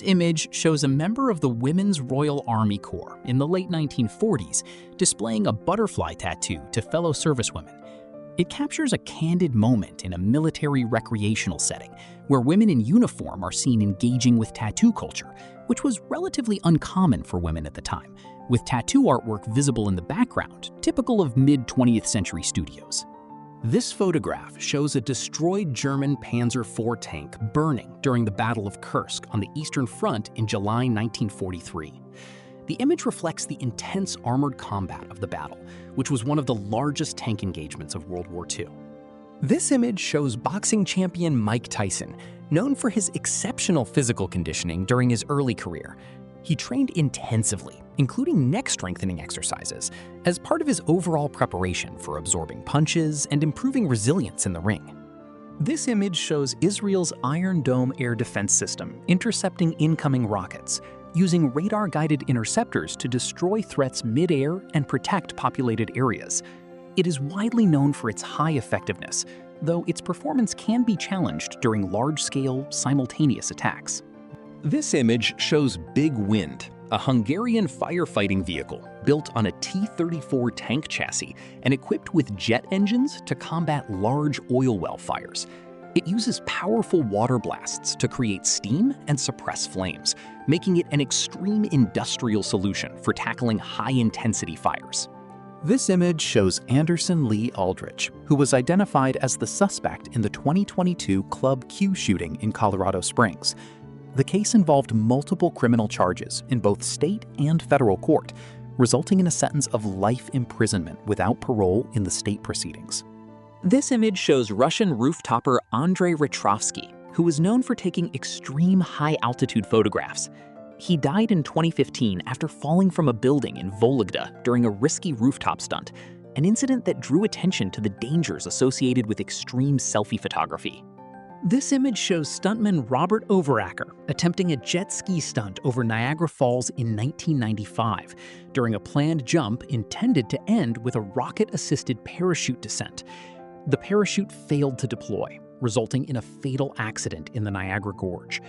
image shows a member of the Women's Royal Army Corps in the late 1940s displaying a butterfly tattoo to fellow servicewomen. It captures a candid moment in a military recreational setting where women in uniform are seen engaging with tattoo culture, which was relatively uncommon for women at the time, with tattoo artwork visible in the background, typical of mid-20th century studios. This photograph shows a destroyed German Panzer IV tank burning during the Battle of Kursk on the Eastern Front in July 1943. The image reflects the intense armored combat of the battle, which was one of the largest tank engagements of World War II. This image shows boxing champion Mike Tyson, known for his exceptional physical conditioning during his early career. He trained intensively, including neck-strengthening exercises, as part of his overall preparation for absorbing punches and improving resilience in the ring. This image shows Israel's Iron Dome air defense system intercepting incoming rockets, using radar-guided interceptors to destroy threats mid-air and protect populated areas. It is widely known for its high effectiveness, though its performance can be challenged during large-scale, simultaneous attacks. This image shows Big Wind, a Hungarian firefighting vehicle built on a T-34 tank chassis and equipped with jet engines to combat large oil well fires. It uses powerful water blasts to create steam and suppress flames, making it an extreme industrial solution for tackling high-intensity fires. This image shows Anderson Lee Aldrich, who was identified as the suspect in the 2022 Club Q shooting in Colorado Springs. The case involved multiple criminal charges in both state and federal court, resulting in a sentence of life imprisonment without parole in the state proceedings. This image shows Russian rooftopper Andrei Retrovsky, who was known for taking extreme high-altitude photographs. He died in 2015 after falling from a building in Vologda during a risky rooftop stunt, an incident that drew attention to the dangers associated with extreme selfie photography. This image shows stuntman Robert Overacker attempting a jet ski stunt over Niagara Falls in 1995 during a planned jump intended to end with a rocket-assisted parachute descent. The parachute failed to deploy, resulting in a fatal accident in the Niagara Gorge.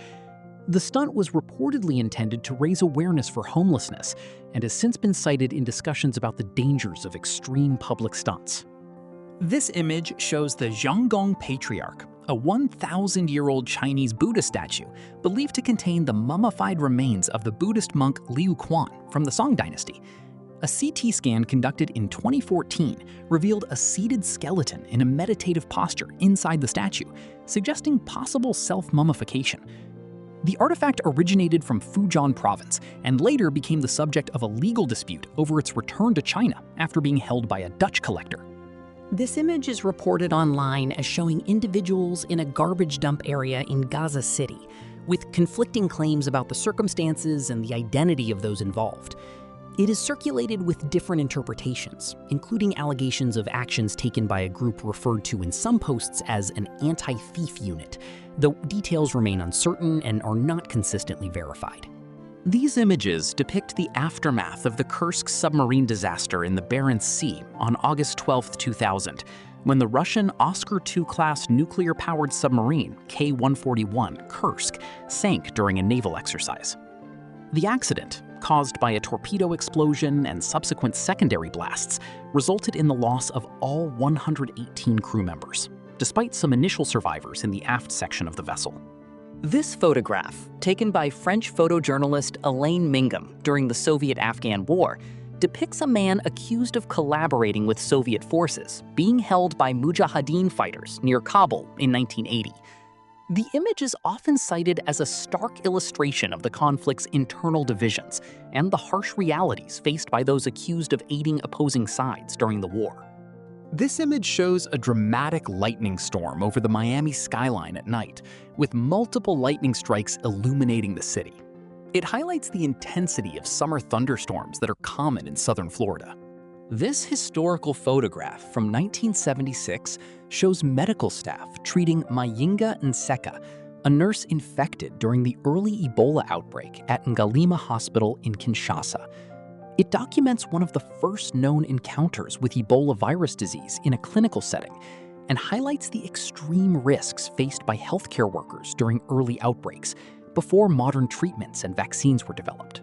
The stunt was reportedly intended to raise awareness for homelessness and has since been cited in discussions about the dangers of extreme public stunts. This image shows the Zhonggong Patriarch, a 1,000-year-old Chinese Buddha statue believed to contain the mummified remains of the Buddhist monk Liu Quan from the Song dynasty. A CT scan conducted in 2014 revealed a seated skeleton in a meditative posture inside the statue, suggesting possible self-mummification. The artifact originated from Fujian province and later became the subject of a legal dispute over its return to China after being held by a Dutch collector. This image is reported online as showing individuals in a garbage dump area in Gaza City, with conflicting claims about the circumstances and the identity of those involved. It is circulated with different interpretations, including allegations of actions taken by a group referred to in some posts as an anti-thief unit, though details remain uncertain and are not consistently verified. These images depict the aftermath of the Kursk submarine disaster in the Barents Sea on August 12, 2000, when the Russian Oscar II-class nuclear-powered submarine K-141 Kursk sank during a naval exercise. The accident, caused by a torpedo explosion and subsequent secondary blasts, resulted in the loss of all 118 crew members, despite some initial survivors in the aft section of the vessel. This photograph, taken by French photojournalist Elaine Mingham during the Soviet-Afghan War, depicts a man accused of collaborating with Soviet forces being held by Mujahideen fighters near Kabul in 1980. The image is often cited as a stark illustration of the conflict's internal divisions and the harsh realities faced by those accused of aiding opposing sides during the war. This image shows a dramatic lightning storm over the Miami skyline at night, with multiple lightning strikes illuminating the city. It highlights the intensity of summer thunderstorms that are common in southern Florida. This historical photograph from 1976 shows medical staff treating Mayinga Nseka, a nurse infected during the early Ebola outbreak at Ngalima Hospital in Kinshasa. It documents one of the first known encounters with Ebola virus disease in a clinical setting and highlights the extreme risks faced by healthcare workers during early outbreaks, before modern treatments and vaccines were developed.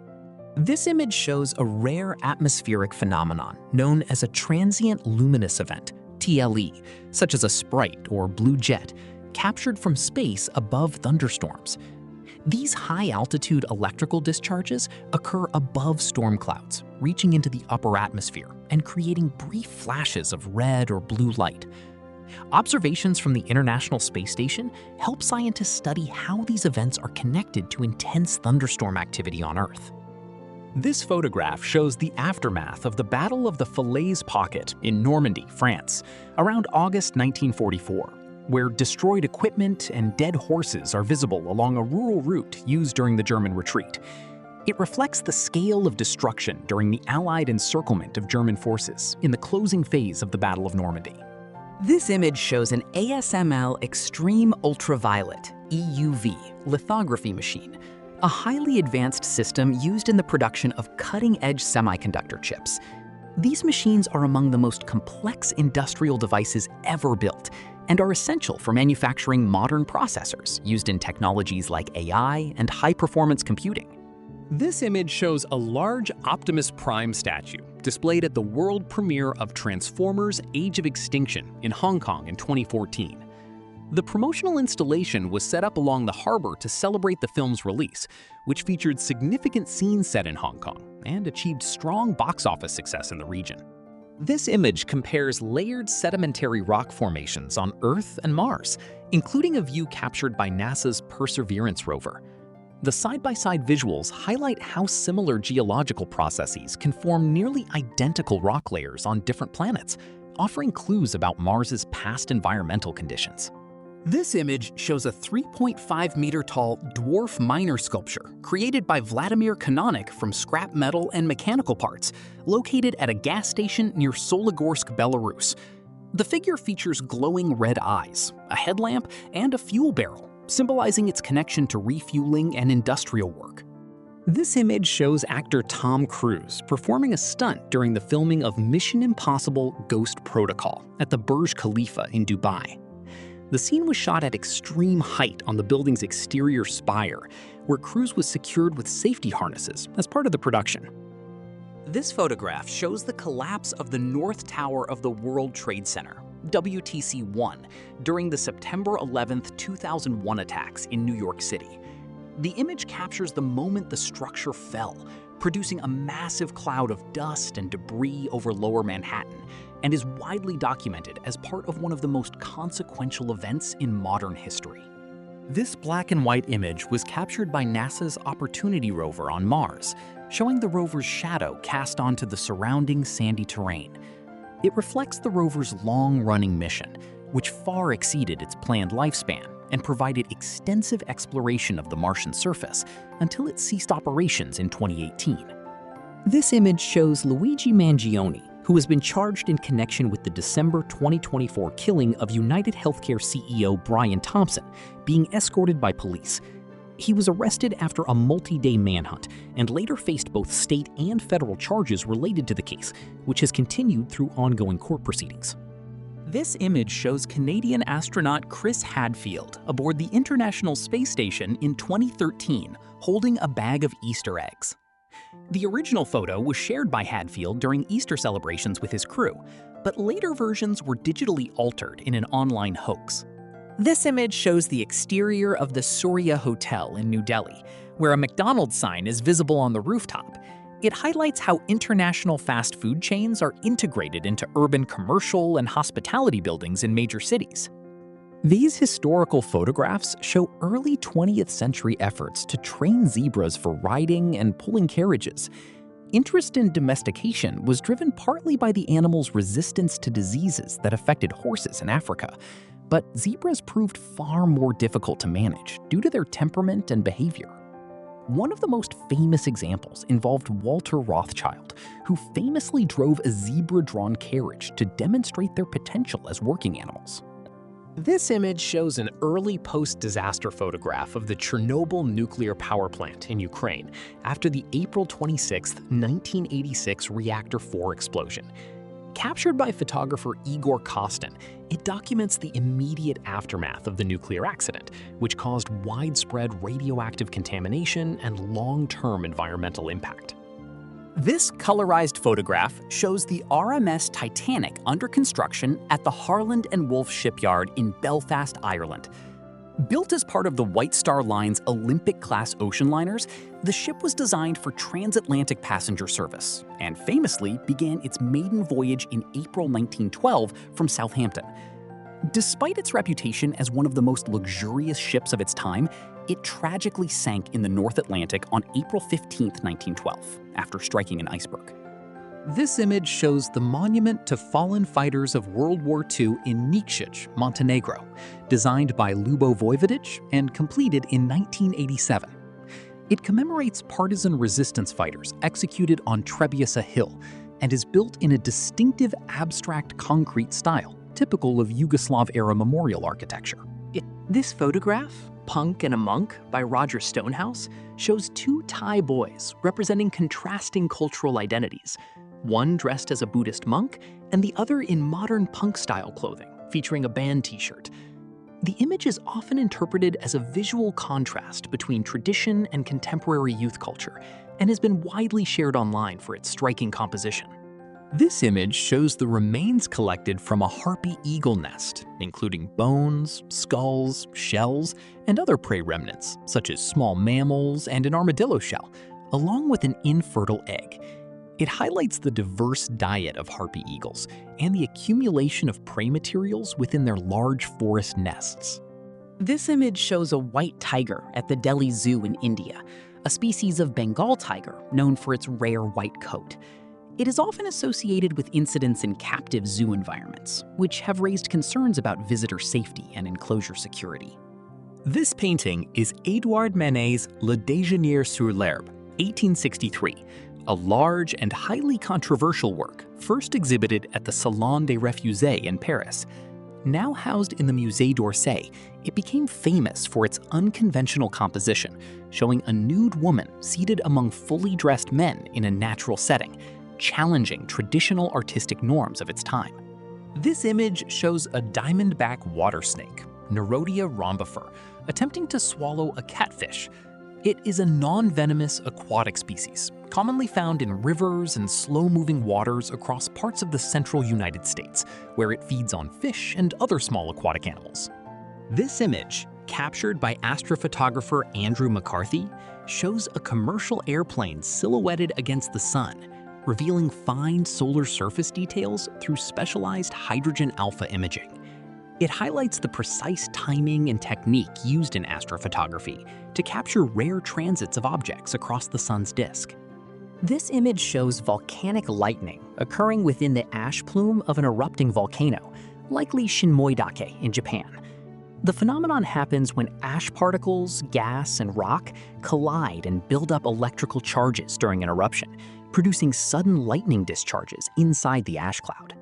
This image shows a rare atmospheric phenomenon known as a transient luminous event, TLE, such as a sprite or blue jet, captured from space above thunderstorms. These high-altitude electrical discharges occur above storm clouds, reaching into the upper atmosphere and creating brief flashes of red or blue light. Observations from the International Space Station help scientists study how these events are connected to intense thunderstorm activity on Earth. This photograph shows the aftermath of the Battle of the Falaise Pocket in Normandy, France, around August 1944, where destroyed equipment and dead horses are visible along a rural route used during the German retreat. It reflects the scale of destruction during the Allied encirclement of German forces in the closing phase of the Battle of Normandy. This image shows an ASML Extreme Ultraviolet (EUV) lithography machine, a highly advanced system used in the production of cutting-edge semiconductor chips. These machines are among the most complex industrial devices ever built and are essential for manufacturing modern processors used in technologies like AI and high-performance computing. This image shows a large Optimus Prime statue displayed at the world premiere of Transformers: Age of Extinction in Hong Kong in 2014. The promotional installation was set up along the harbor to celebrate the film's release, which featured significant scenes set in Hong Kong and achieved strong box office success in the region. This image compares layered sedimentary rock formations on Earth and Mars, including a view captured by NASA's Perseverance rover. The side-by-side visuals highlight how similar geological processes can form nearly identical rock layers on different planets, offering clues about Mars's past environmental conditions. This image shows a 3.5-meter-tall dwarf miner sculpture created by Vladimir Kononik from scrap metal and mechanical parts, located at a gas station near Soligorsk, Belarus. The figure features glowing red eyes, a headlamp, and a fuel barrel, symbolizing its connection to refueling and industrial work. This image shows actor Tom Cruise performing a stunt during the filming of Mission Impossible: Ghost Protocol at the Burj Khalifa in Dubai. The scene was shot at extreme height on the building's exterior spire, where Cruise was secured with safety harnesses as part of the production. This photograph shows the collapse of the North Tower of the World Trade Center, WTC-1, during the September 11, 2001 attacks in New York City. The image captures the moment the structure fell, producing a massive cloud of dust and debris over lower Manhattan, and is widely documented as part of one of the most consequential events in modern history. This black and white image was captured by NASA's Opportunity rover on Mars, showing the rover's shadow cast onto the surrounding sandy terrain. It reflects the rover's long-running mission, which far exceeded its planned lifespan and provided extensive exploration of the Martian surface until it ceased operations in 2018. This image shows Luigi Mangione, who has been charged in connection with the December 2024 killing of United Healthcare CEO Brian Thompson, being escorted by police. He was arrested after a multi-day manhunt and later faced both state and federal charges related to the case, which has continued through ongoing court proceedings. This image shows Canadian astronaut Chris Hadfield aboard the International Space Station in 2013, holding a bag of Easter eggs. The original photo was shared by Hadfield during Easter celebrations with his crew, but later versions were digitally altered in an online hoax. This image shows the exterior of the Surya Hotel in New Delhi, where a McDonald's sign is visible on the rooftop. It highlights how international fast food chains are integrated into urban commercial and hospitality buildings in major cities. These historical photographs show early 20th century efforts to train zebras for riding and pulling carriages. Interest in domestication was driven partly by the animal's resistance to diseases that affected horses in Africa, but zebras proved far more difficult to manage due to their temperament and behavior. One of the most famous examples involved Walter Rothschild, who famously drove a zebra-drawn carriage to demonstrate their potential as working animals. This image shows an early post-disaster photograph of the Chernobyl nuclear power plant in Ukraine after the April 26, 1986 Reactor 4 explosion. Captured by photographer Igor Kostin, it documents the immediate aftermath of the nuclear accident, which caused widespread radioactive contamination and long-term environmental impact. This colorized photograph shows the RMS Titanic under construction at the Harland and Wolff shipyard in Belfast, Ireland. Built as part of the White Star Line's Olympic-class ocean liners, the ship was designed for transatlantic passenger service and famously began its maiden voyage in April 1912 from Southampton. Despite its reputation as one of the most luxurious ships of its time, it tragically sank in the North Atlantic on April 15, 1912, after striking an iceberg. This image shows the monument to fallen fighters of World War II in Nikšić, Montenegro, designed by Ljubo Vojvodić and completed in 1987. It commemorates partisan resistance fighters executed on Trebisa Hill and is built in a distinctive abstract concrete style, typical of Yugoslav-era memorial architecture. This photograph, Punk and a Monk by Roger Stonehouse, shows two Thai boys representing contrasting cultural identities, one dressed as a Buddhist monk and the other in modern punk-style clothing, featuring a band t-shirt. The image is often interpreted as a visual contrast between tradition and contemporary youth culture and has been widely shared online for its striking composition. This image shows the remains collected from a harpy eagle nest, including bones, skulls, shells, and other prey remnants, such as small mammals and an armadillo shell, along with an infertile egg. It highlights the diverse diet of harpy eagles and the accumulation of prey materials within their large forest nests. This image shows a white tiger at the Delhi Zoo in India, a species of Bengal tiger known for its rare white coat. It is often associated with incidents in captive zoo environments, which have raised concerns about visitor safety and enclosure security. This painting is Édouard Manet's Le Déjeuner sur l'herbe, 1863, a large and highly controversial work first exhibited at the Salon des Refusés in Paris. Now housed in the Musée d'Orsay, it became famous for its unconventional composition, showing a nude woman seated among fully dressed men in a natural setting, challenging traditional artistic norms of its time. This image shows a diamondback water snake, Nerodia rhombifer, attempting to swallow a catfish. It is a non-venomous aquatic species, commonly found in rivers and slow-moving waters across parts of the central United States, where it feeds on fish and other small aquatic animals. This image, captured by astrophotographer Andrew McCarthy, shows a commercial airplane silhouetted against the sun, revealing fine solar surface details through specialized hydrogen alpha imaging. It highlights the precise timing and technique used in astrophotography to capture rare transits of objects across the sun's disk. This image shows volcanic lightning occurring within the ash plume of an erupting volcano, likely Shinmoidake in Japan. The phenomenon happens when ash particles, gas, and rock collide and build up electrical charges during an eruption, producing sudden lightning discharges inside the ash cloud.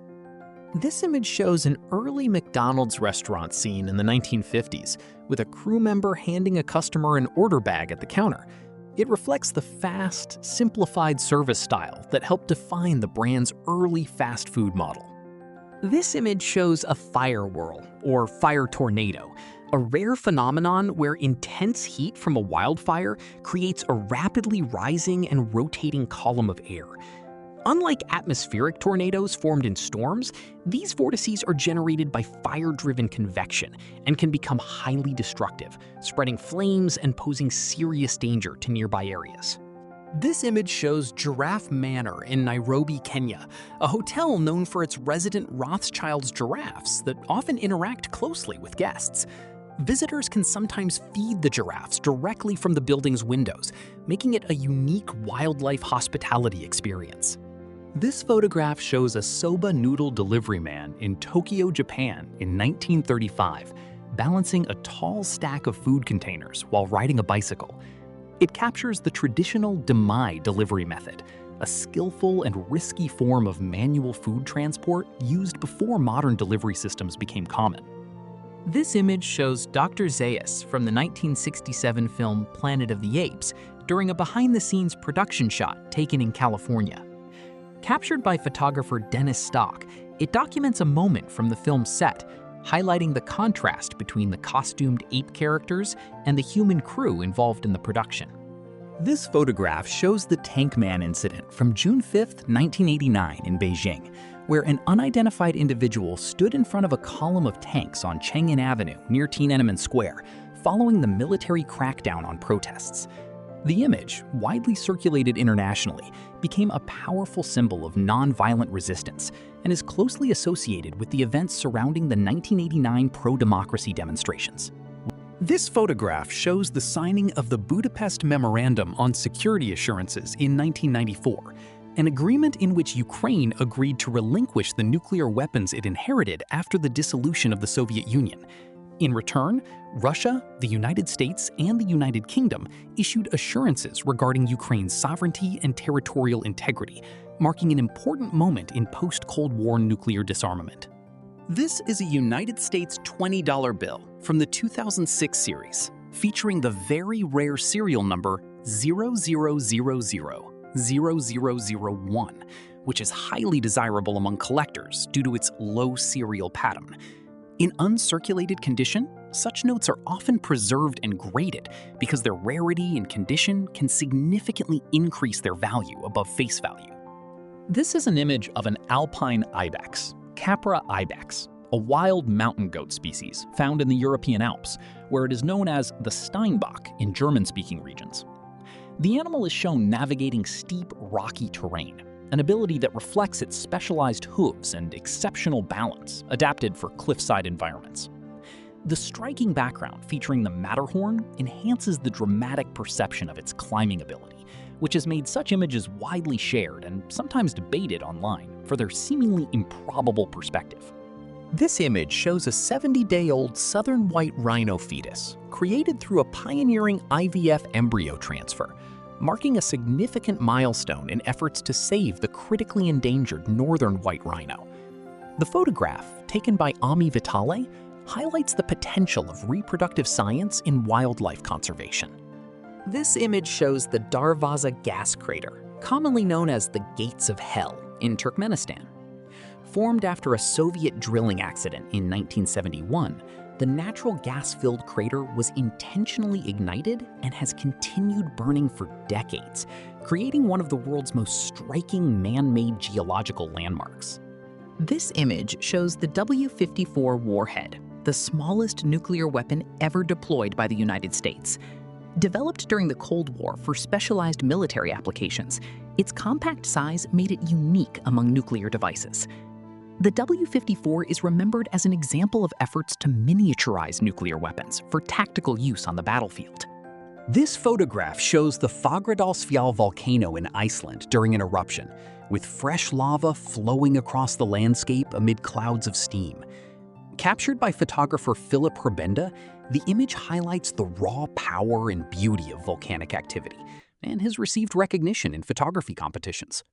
This image shows an early McDonald's restaurant scene in the 1950s, with a crew member handing a customer an order bag at the counter. It reflects the fast, simplified service style that helped define the brand's early fast food model. This image shows a fire whirl, or fire tornado, a rare phenomenon where intense heat from a wildfire creates a rapidly rising and rotating column of air. Unlike atmospheric tornadoes formed in storms, these vortices are generated by fire-driven convection and can become highly destructive, spreading flames and posing serious danger to nearby areas. This image shows Giraffe Manor in Nairobi, Kenya, a hotel known for its resident Rothschild's giraffes that often interact closely with guests. Visitors can sometimes feed the giraffes directly from the building's windows, making it a unique wildlife hospitality experience. This photograph shows a soba noodle delivery man in Tokyo, Japan in 1935, balancing a tall stack of food containers while riding a bicycle. It captures the traditional demai delivery method, a skillful and risky form of manual food transport used before modern delivery systems became common. This image shows Dr. Zaius from the 1967 film Planet of the Apes during a behind-the-scenes production shot taken in California. Captured by photographer Dennis Stock, it documents a moment from the film's set, highlighting the contrast between the costumed ape characters and the human crew involved in the production. This photograph shows the Tank Man incident from June 5, 1989 in Beijing, where an unidentified individual stood in front of a column of tanks on Chang'an Avenue near Tiananmen Square, following the military crackdown on protests. The image, widely circulated internationally, became a powerful symbol of nonviolent resistance and is closely associated with the events surrounding the 1989 pro-democracy demonstrations. This photograph shows the signing of the Budapest Memorandum on Security Assurances in 1994, an agreement in which Ukraine agreed to relinquish the nuclear weapons it inherited after the dissolution of the Soviet Union. In return, Russia, the United States, and the United Kingdom issued assurances regarding Ukraine's sovereignty and territorial integrity, marking an important moment in post-Cold War nuclear disarmament. This is a United States $20 bill from the 2006 series, featuring the very rare serial number 00000001, which is highly desirable among collectors due to its low serial pattern. In uncirculated condition, such notes are often preserved and graded because their rarity and condition can significantly increase their value above face value. This is an image of an alpine ibex, Capra ibex, a wild mountain goat species found in the European Alps, where it is known as the Steinbock in German-speaking regions. The animal is shown navigating steep, rocky terrain, an ability that reflects its specialized hooves and exceptional balance adapted for cliffside environments. The striking background featuring the Matterhorn enhances the dramatic perception of its climbing ability, which has made such images widely shared and sometimes debated online for their seemingly improbable perspective. This image shows a 70-day-old southern white rhino fetus created through a pioneering IVF embryo transfer, marking a significant milestone in efforts to save the critically endangered northern white rhino. The photograph, taken by Ami Vitale, highlights the potential of reproductive science in wildlife conservation. This image shows the Darvaza gas crater, commonly known as the Gates of Hell, in Turkmenistan. Formed after a Soviet drilling accident in 1971, the natural gas-filled crater was intentionally ignited and has continued burning for decades, creating one of the world's most striking man-made geological landmarks. This image shows the W-54 warhead, the smallest nuclear weapon ever deployed by the United States. Developed during the Cold War for specialized military applications, its compact size made it unique among nuclear devices. The W-54 is remembered as an example of efforts to miniaturize nuclear weapons for tactical use on the battlefield. This photograph shows the Fagradalsfjall volcano in Iceland during an eruption, with fresh lava flowing across the landscape amid clouds of steam. Captured by photographer Philip Hrabenda, the image highlights the raw power and beauty of volcanic activity and has received recognition in photography competitions.